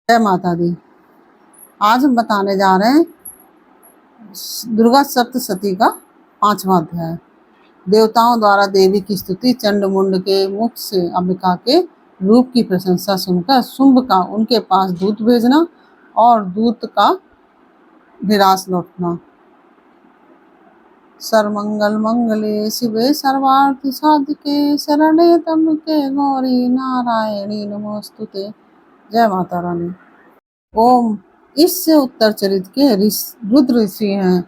जय माता दी। आज हम बताने जा रहे हैं दुर्गा सप्तशती का 5वां अध्याय। देवताओं द्वारा देवी की स्तुति। चंड मुंड के मुख से अंबिका के रूप की प्रशंसा सुनकर शुंभ का उनके पास दूत भेजना और दूत का निराश लौटना। सर्वमंगल मंगले शिवे सर्वार्थ साधिके शरण्ये त्र्यंबके गौरी नारायणी नमोस्तुते। जय माता रानी। ओम। इससे उत्तर चरित के रुद्र ऋषि हैं।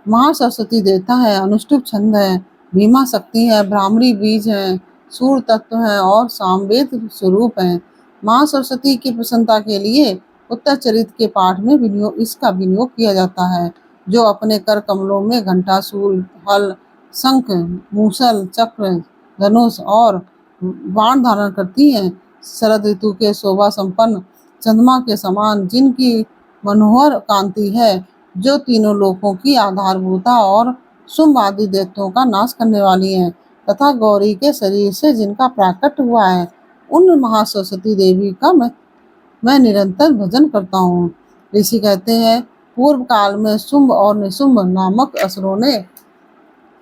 महासरस्वती देवता है, अनुष्टुप छंद है, भीमा शक्ति है, ब्राह्मणी बीज है, सूर तत्व है और सामवेद स्वरूप है। महासरस्वती की प्रसन्नता के लिए उत्तर चरित के पाठ में इसका विनियोग किया जाता है, जो अपने कर कमलों में घंटा, शूल, हल, शंख, मूसल, चक्र, धनुष और बाण धारण करती हैं। शरद ऋतु के शोभा संपन्न चंद्रमा के समान जिनकी मनोहर कांति है, जो तीनों लोकों की आधारभूता और शुंभ आदि दैत्यों का नाश करने वाली है, तथा गौरी के शरीर से जिनका प्राकट हुआ है, उन महासरस्वती देवी का मैं निरंतर भजन करता हूँ। ऋषि कहते हैं, पूर्व काल में शुंभ और निशुंभ नामक असुरों ने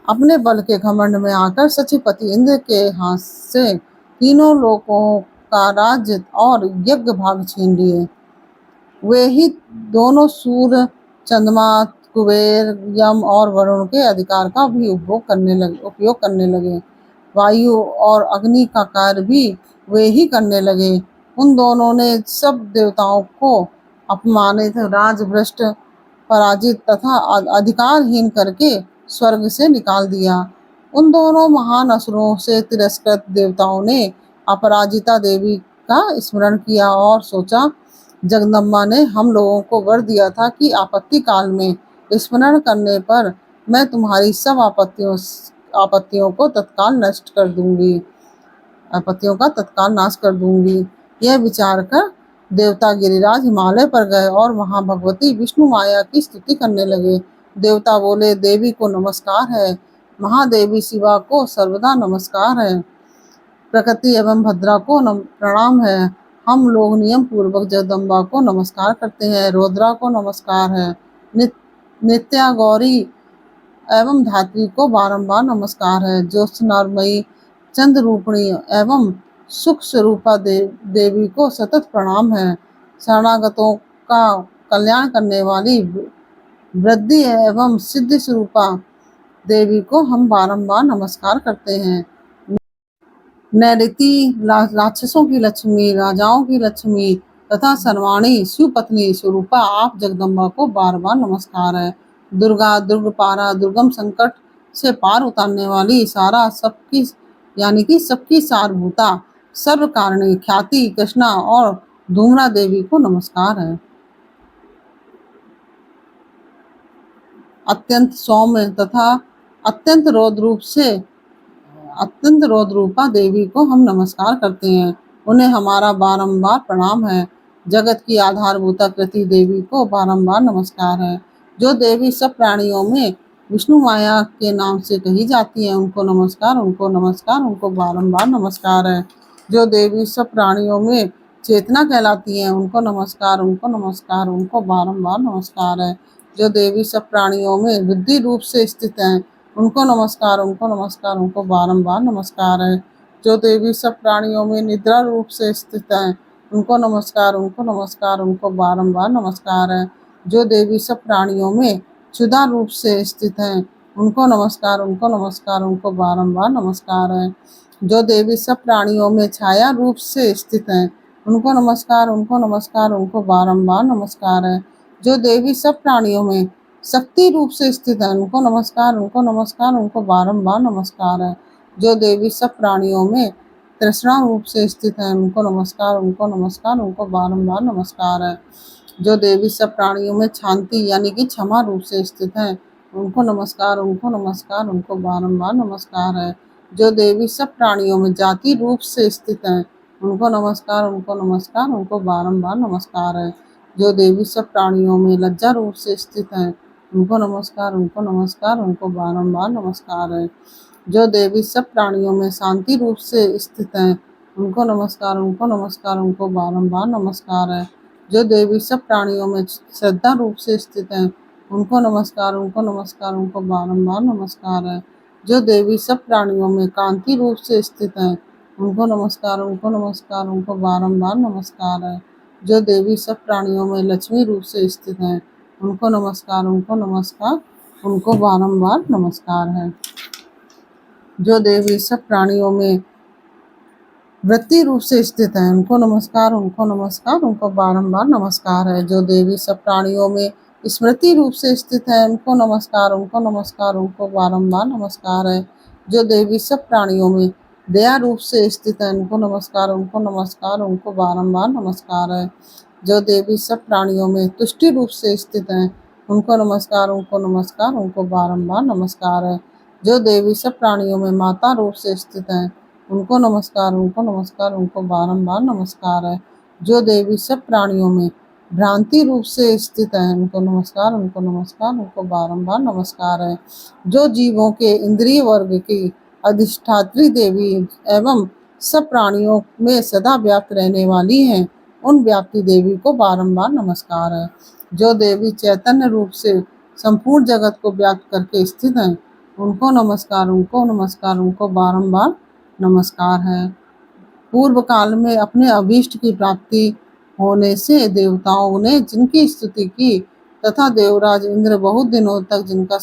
अपने बल के घमंड में आकर सचिपति इंद्र के हाथ से तीनों लोकों का राज्य और यज्ञ भाग छीन लिए। वे ही दोनों सूर्य, चंद्रमा, कुबेर, यम और वरुण के अधिकार का भी उपयोग करने लगे। वायु और अग्नि का कार्य भी वे ही करने लगे। उन दोनों ने सब देवताओं को अपमानित, राजभ्रष्ट, पराजित तथा अधिकारहीन करके स्वर्ग से निकाल दिया। उन दोनों महान असुरों से तिरस्कृत देवताओं ने अपराजिता देवी का स्मरण किया और सोचा, जगदम्बा ने हम लोगों को वर दिया था कि आपत्ति काल में स्मरण करने पर मैं तुम्हारी सब आपत्तियों को तत्काल नष्ट कर दूंगी, आपत्तियों का तत्काल नाश कर दूंगी। यह विचार कर देवता गिरिराज हिमालय पर गए और वहां भगवती विष्णु माया की स्तुति करने लगे। देवता बोले, देवी को नमस्कार है, महादेवी शिवा को सर्वदा नमस्कार है, प्रकृति एवं भद्रा को प्रणाम है। हम लोग नियम पूर्वक जगदम्बा को नमस्कार करते हैं, रुद्रा को नमस्कार है, नित्या, गौरी एवं धात्री को बारंबार नमस्कार है, ज्योत्सनामयी, चंद्र रूपिणी एवं सुख स्वरूपा देवी को सतत प्रणाम है। शरणागतों का कल्याण करने वाली वृद्धि एवं सिद्धि स्वरूपा देवी को हम बारंबार नमस्कार करते हैं। नैऋति, राक्षसों की लक्ष्मी, राजाओं की लक्ष्मी तथा सर्वाणी शिवपत्नी स्वरूपा आप जगदम्बा को बार बार नमस्कार है। दुर्गा, दुर्गपारा, दुर्गम संकट से पार उतारने वाली, सारा सबकी यानी कि सबकी सारभूता, सर्व कारिणी, ख्याति, कृष्णा और धूम्रा देवी को नमस्कार है। अत्यंत सौम्य तथा अत्यंत रौद्रूपा देवी को हम नमस्कार करते हैं, उन्हें हमारा बारंबार प्रणाम है। जगत की आधारभूता कृति देवी को बारंबार नमस्कार है। जो देवी सब प्राणियों में विष्णु माया के नाम से कही जाती है, उनको नमस्कार, उनको नमस्कार, उनको बारंबार नमस्कार है। जो देवी सब प्राणियों में चेतना कहलाती है, उनको नमस्कार, उनको नमस्कार, उनको बारंबार नमस्कार है। जो देवी सब प्राणियों में बुद्धि रूप से स्थित हैं, उनको नमस्कार, उनको नमस्कार, उनको बारंबार नमस्कार है। जो देवी सब प्राणियों में निद्रा रूप से स्थित हैं, उनको नमस्कार, उनको नमस्कार, उनको बारंबार नमस्कार है। जो देवी सब प्राणियों में क्षुधा रूप से स्थित हैं, उनको नमस्कार, उनको नमस्कार, उनको बारंबार नमस्कार है। जो देवी सब प्राणियों में छाया रूप से स्थित हैं, उनको नमस्कार, उनको नमस्कार, उनको बारंबार नमस्कार है। जो देवी सब प्राणियों में शक्ति रूप से स्थित है, उनको नमस्कार, उनको नमस्कार, उनको बारंबार नमस्कार है। जो देवी सब प्राणियों में तृष्णा रूप से स्थित है, उनको नमस्कार, उनको नमस्कार, उनको बारंबार नमस्कार है। जो देवी सब प्राणियों में शांति यानी कि क्षमा रूप से स्थित है, उनको नमस्कार, उनको नमस्कार, उनको बारंबार नमस्कार है। जो देवी सब प्राणियों में जाति रूप से स्थित है, उनको नमस्कार, उनको नमस्कार, उनको बारंबार नमस्कार है। जो देवी सब प्राणियों में लज्जा रूप से स्थित है, उनको नमस्कार, उनको नमस्कार, उनको बारंबार नमस्कार है। जो देवी सब प्राणियों में शांति रूप से स्थित हैं, उनको नमस्कार, उनको नमस्कार, उनको बारंबार नमस्कार है। जो देवी सब प्राणियों में श्रद्धा रूप से स्थित हैं, उनको नमस्कार, उनको नमस्कार, उनको बारंबार नमस्कार है। जो देवी सब प्राणियों में कांति रूप से स्थित हैं, उनको नमस्कार, उनको नमस्कार, उनको बारंबार नमस्कार है। जो देवी सब प्राणियों में लक्ष्मी रूप से स्थित हैं, उनको नमस्कार, उनको नमस्कार, उनको बारंबार नमस्कार है। जो देवी सब प्राणियों में वृत्ति रूप से स्थित है, उनको नमस्कार, उनको नमस्कार, उनको बारंबार नमस्कार है। जो देवी सब प्राणियों में स्मृति रूप से स्थित है, उनको नमस्कार, उनको नमस्कार, उनको बारंबार नमस्कार है। जो देवी सब प्राणियों में दया रूप से स्थित है, उनको नमस्कार, उनको नमस्कार, उनको बारंबार नमस्कार है। जो देवी सब प्राणियों में तुष्टि रूप से स्थित है, उनको नमस्कार, उनको नमस्कार, उनको बारंबार नमस्कार है। जो देवी सब प्राणियों में माता रूप से स्थित है, उनको नमस्कार, उनको नमस्कार, उनको बारंबार नमस्कार है। जो देवी सब प्राणियों में भ्रांति रूप से स्थित है, उनको नमस्कार, उनको नमस्कार, उनको बारंबार नमस्कार है। जो जीवों के इंद्रिय वर्ग की अधिष्ठात्री देवी एवं सब प्राणियों में सदा व्याप्त रहने वाली हैं, उन व्याप्ति देवी को बारंबार नमस्कार है। जो देवी चैतन्य रूप से संपूर्ण जगत को व्याप्त करके स्थित हैं, उनको नमस्कार, उनको नमस्कार, उनको बारंबार नमस्कार है। पूर्व काल में अपने अभीष्ट की प्राप्ति होने से देवताओं ने जिनकी स्तुति की तथा देवराज इंद्र बहुत दिनों तक जिनका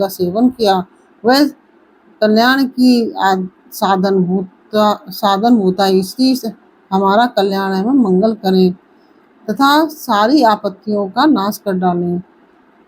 सेवन किया, वह कल्याण की साधन भूता स्त्री से हमारा कल्याण एवं मंगल करें तथा सारी आपत्तियों का नाश कर डालें।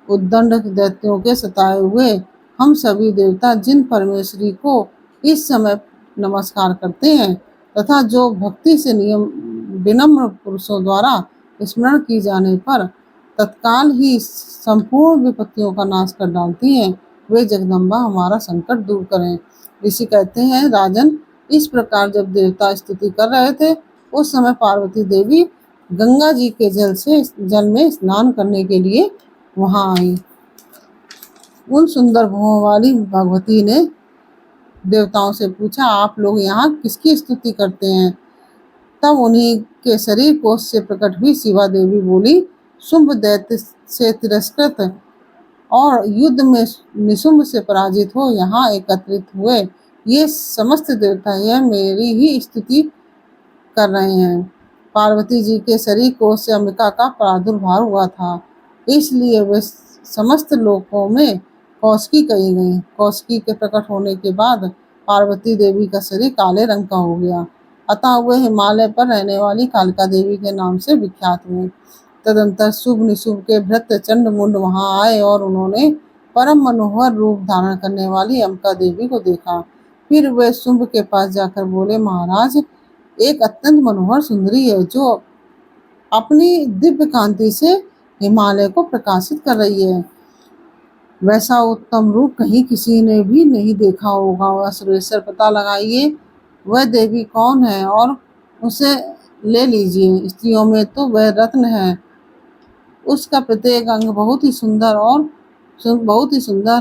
उद्दंड दैत्यों के सताए हुए हम सभी देवता जिन परमेश्वरी को इस समय नमस्कार करते हैं तथा जो भक्ति से विनम्र पुरुषों द्वारा स्मरण की जाने पर तत्काल ही संपूर्ण विपत्तियों का नाश कर डालती हैं, वे जगदम्बा हमारा संकट दूर करें। ऋषि कहते हैं, राजन, इस प्रकार जब देवता स्तुति कर रहे थे, उस समय पार्वती देवी गंगा जी के जल में स्नान करने के लिए वहां आई। उन सुंदर भुवों वाली भगवती ने देवताओं से पूछा, आप लोग यहाँ किसकी स्तुति करते हैं? तब उन्हीं के शरीर कोश से प्रकट हुई शिवा देवी बोली, शुंभ दैत्य से तिरस्कृत और युद्ध में निशुंभ से पराजित हो यहाँ एकत्रित हुए ये समस्त देवता यह मेरी ही स्तुति कर रहे हैं। पार्वती जी के शरीर कोश से अंबिका का प्रादुर्भाव हुआ था, इसलिए वे समस्त लोकों में कौशिकी कही गई। कौशिकी के प्रकट होने के बाद पार्वती देवी का शरीर काले रंग का हो गया, अतः वे हिमालय पर रहने वाली कालिका देवी के नाम से विख्यात हुए। तदंतर शुभ निशुभ के भृत्य चंड मुंड वहां आए और उन्होंने परम मनोहर रूप धारण करने वाली अंबिका देवी को देखा। फिर वे शुंभ के पास जाकर बोले, महाराज, एक अत्यंत मनोहर सुंदरी है जो अपनी दिव्य कांति से हिमालय को प्रकाशित कर रही है। वैसा उत्तम रूप कहीं किसी ने भी नहीं देखा होगा। वह सर्वेश्वर पता लगाइए वह देवी कौन है और उसे ले लीजिए। स्त्रियों में तो वह रत्न है, उसका प्रत्येक अंग बहुत ही सुंदर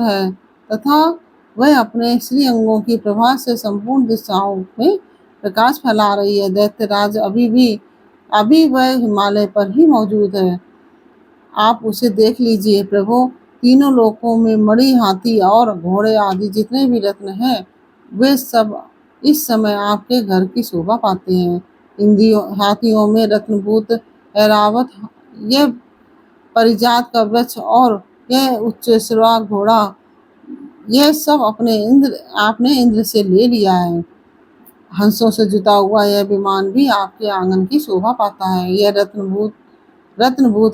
है तथा वह अपने श्री अंगों की प्रभा से संपूर्ण दिशाओं में प्रकाश फैला रही है। दैत्यराज अभी वह हिमालय पर ही मौजूद है, आप उसे देख लीजिए। प्रभु, तीनों लोकों में मणि, हाथी और घोड़े आदि जितने भी रत्न हैं, वे सब इस समय आपके घर की शोभा पाते हैं। हाथियों में रत्नभूत ऐरावत, यह परिजात का वृक्ष और यह उच्चैश्रवा घोड़ा, यह सब आपने इंद्र से ले लिया है। हंसों से जुटा हुआ यह विमान भी आपके आंगन की शोभा पाता है। यह रत्नभूत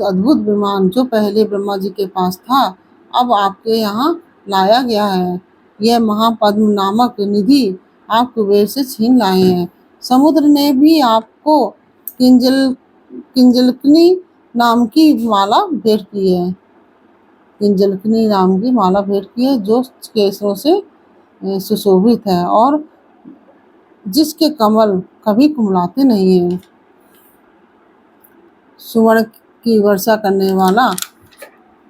अद्भुत विमान जो पहले ब्रह्मा जी के पास था, अब आपके यहाँ लाया गया है। यह महापद्म नामक निधि आप कुबेर से छीन लाए हैं। समुद्र ने भी आपको किंजलकनी नाम की माला भेंट की है। किंजलकनी नाम की माला भेंट की है जो केसरों से सुशोभित है और जिसके कमल कभी कुमलाते नहीं है। सुवर्ण की वर्षा करने वाला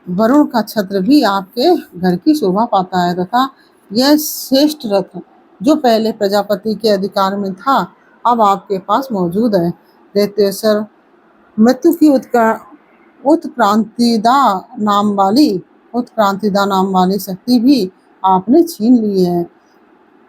वरुण का छत्र भी आपके घर की शोभा पाता है तथा यह श्रेष्ठ रत्न जो पहले प्रजापति के अधिकार में था, अब आपके पास मौजूद है। दैत्योसर मृत्यु की उत्क्रांतिदा नाम वाली शक्ति भी आपने छीन ली है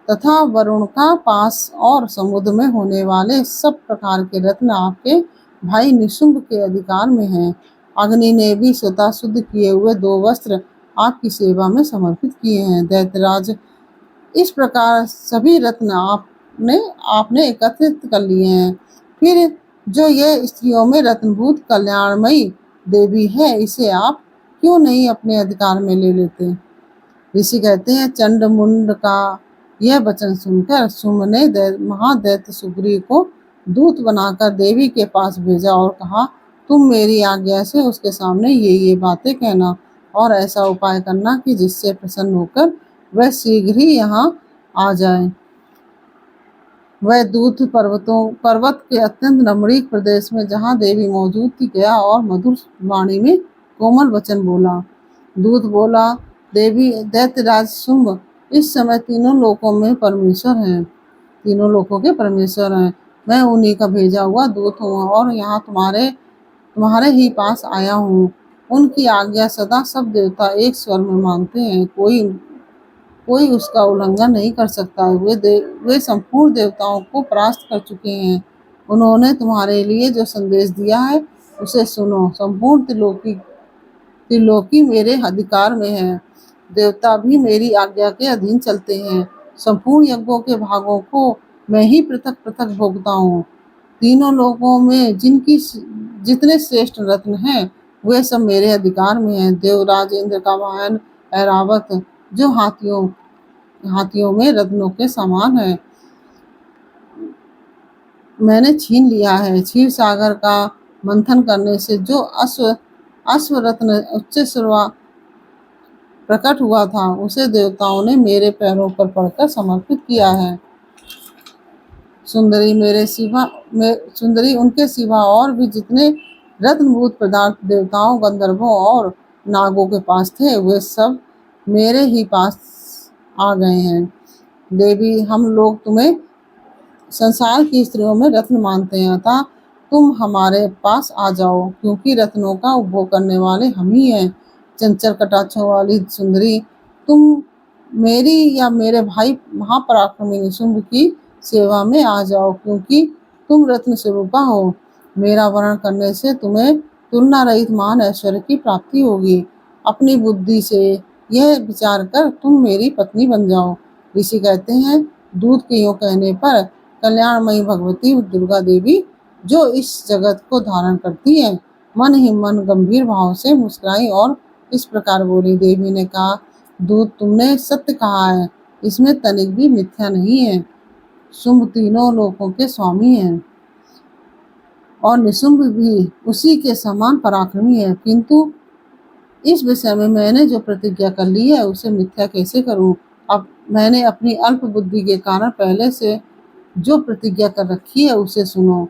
तथा वरुण का पास और समुद्र में होने वाले सब प्रकार के रत्न आपके भाई निशुंभ के अधिकार में हैं। अग्नि ने भी स्वतः शुद्ध किए हुए 2 वस्त्र आपकी सेवा में समर्पित किए हैं। दैत्यराज, इस प्रकार सभी रत्न आपने एकत्रित कर लिए हैं। फिर जो ये स्त्रियों में रत्नभूत कल्याणमयी देवी है, इसे आप क्यों नहीं अपने अधिकार में ले लेते? ऋषि कहते हैं, चंड मुंड का यह वचन सुनकर शुंभ ने महादैत्य सुग्रीव को दूत बनाकर देवी के पास भेजा और कहा, तुम मेरी आज्ञा से उसके सामने ये बातें कहना और ऐसा उपाय करना कि जिससे प्रसन्न होकर वह शीघ्र ही यहाँ आ जाए। वह दूत पर्वत के अत्यंत रमणीक प्रदेश में जहाँ देवी मौजूद थी गया और मधुर वाणी में कोमल वचन बोला। दूत बोला, देवी, दैत्यराज शुंभ इस समय तीनों लोकों में परमेश्वर हैं, तीनों लोकों के परमेश्वर हैं। मैं उन्हीं का भेजा हुआ दूत हूँ और यहाँ तुम्हारे ही पास आया हूँ। उनकी आज्ञा सदा सब देवता एक स्वर में मानते हैं, कोई उसका उल्लंघन नहीं कर सकता। वे संपूर्ण देवताओं को परास्त कर चुके हैं। उन्होंने तुम्हारे लिए जो संदेश दिया है उसे सुनो। संपूर्ण त्रिलोकी मेरे अधिकार में है। देवता भी मेरी आज्ञा के अधीन चलते हैं। संपूर्ण यज्ञों के भागों को मैं ही पृथक पृथक भोगता हूँ। तीनों लोगों में जितने श्रेष्ठ रत्न हैं वे सब मेरे अधिकार में हैं। देवराज इंद्र का वाहन ऐरावत जो हाथियों में रत्नों के समान है, मैंने छीन लिया है। क्षीर सागर का मंथन करने से जो अश्व रत्न उच्च प्रकट हुआ था उसे देवताओं ने मेरे पैरों पर पड़कर समर्पित किया है। सुंदरी उनके सिवा और भी जितने रत्नभूत पदार्थ देवताओं, गंधर्वों और नागों के पास थे वे सब मेरे ही पास आ गए हैं। देवी, हम लोग तुम्हें संसार की स्त्रियों में रत्न मानते हैं, अतः तुम हमारे पास आ जाओ, क्योंकि रत्नों का उपभोग करने वाले हम ही हैं। चंचल कटाक्षों वाली सुंदरी, तुम मेरी या मेरे भाई महापराक्रमी निशुंभ की सेवा में आ जाओ, क्योंकि तुम रत्न स्वरूपा हो। मेरा वर्ण करने से तुम्हें तुलना रहित मान ऐश्वर्य की प्राप्ति होगी। अपनी बुद्धि से यह विचार कर तुम मेरी पत्नी बन जाओ। ऋषि कहते हैं, दूत के यूं कहने पर कल्याणमयी भगवती दुर्गा देवी जो इस जगत को धारण करती है, मन ही मन गंभीर भाव से मुस्कुराई और इस प्रकार बोली। देवी ने कहा, दूत, तुमने सत्य कहा है, इसमें तनिक भी मिथ्या नहीं है। शुंभ तीनों लोकों के स्वामी हैं और निशुंभ भी उसी के समान पराक्रमी है, किंतु इस विषय में मैंने जो प्रतिज्ञा कर ली है उसे मिथ्या कैसे करूं? अब मैंने अपनी अल्प बुद्धि के कारण पहले से जो प्रतिज्ञा कर रखी है उसे सुनो।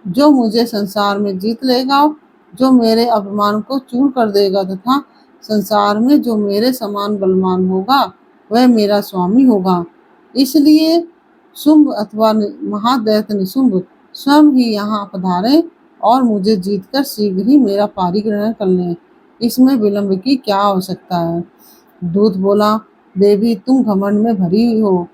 जो मुझे संसार में जीत लेगा, जो मेरे अभिमान को चूर कर देगा तथा संसार में जो मेरे समान बलवान होगा वह मेरा स्वामी होगा। इसलिए शुंभ अथवा महादैत्य निशुंभ स्वयं ही यहाँ पधारे और मुझे जीतकर शीघ्र ही मेरा पारिग्रहण कर लें। इसमें विलंब की क्या आवश्यकता है? दूत बोला, देवी, तुम घमंड में भरी हो,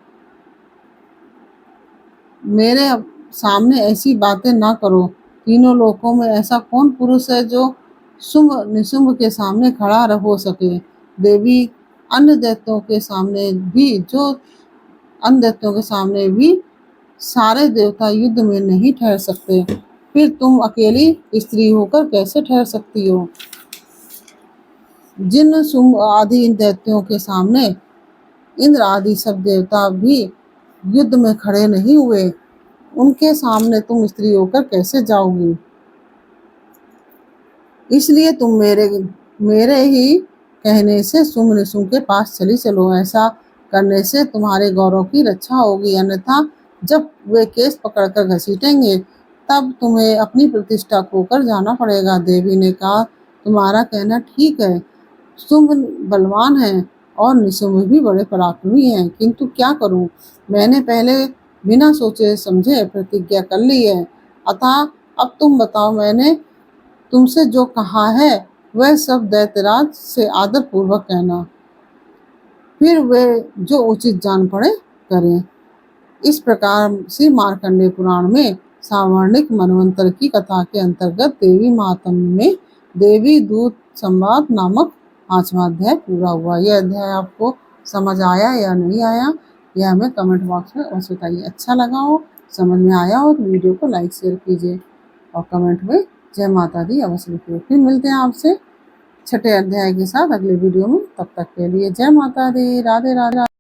मेरे सामने ऐसी बातें ना करो। तीनों लोकों में ऐसा कौन पुरुष है जो शुंभ निशुंभ के सामने खड़ा हो सके? देवी, अन्य दैत्यों के सामने भी सारे देवता युद्ध में नहीं ठहर सकते, फिर तुम अकेली स्त्री होकर कैसे ठहर सकती हो? जिन शुंभ आदि दैत्यों के सामने इंद्र आदि सब देवता भी युद्ध में खड़े नहीं हुए, उनके सामने तुम स्त्री होकर कैसे जाओगी? इसलिए तुम मेरे ही कहने से शुंभ निशुंभ के पास चली चलो। ऐसा करने से तुम्हारे गौरव की रक्षा होगी, अन्यथा जब वे केस पकड़कर घसीटेंगे तब तुम्हें अपनी प्रतिष्ठा खोकर जाना पड़ेगा। देवी ने कहा, तुम्हारा कहना ठीक है। शुंभ बलवान है और निशुंभ भी बड़े पराक्रमी हैं, किंतु क्या करूं? मैंने पहले बिना सोचे समझे प्रतिज्ञा कर ली है। अतः अब तुम बताओ, मैंने तुमसे जो कहा है वह सब दैत्यराज से आदर पूर्वक कहना, फिर वे जो उचित जान पड़े करें। इस प्रकार से मार्कंडेय पुराण में सावर्णिक मनवंतर की कथा के अंतर्गत देवी महात्म्य में देवी दूत संवाद नामक 5वां अध्याय पूरा हुआ। यह अध्याय आपको समझ आया या नहीं आया, यह हमें कमेंट बॉक्स में अवश्य बताइए। अच्छा लगा हो, समझ में आया हो तो वीडियो को लाइक शेयर कीजिए और कमेंट में जय माता दी अवश्य लिखिए। फिर मिलते हैं आपसे 6ठे अध्याय के साथ अगले वीडियो में। तब तक के लिए जय माता दी, राधे राधे।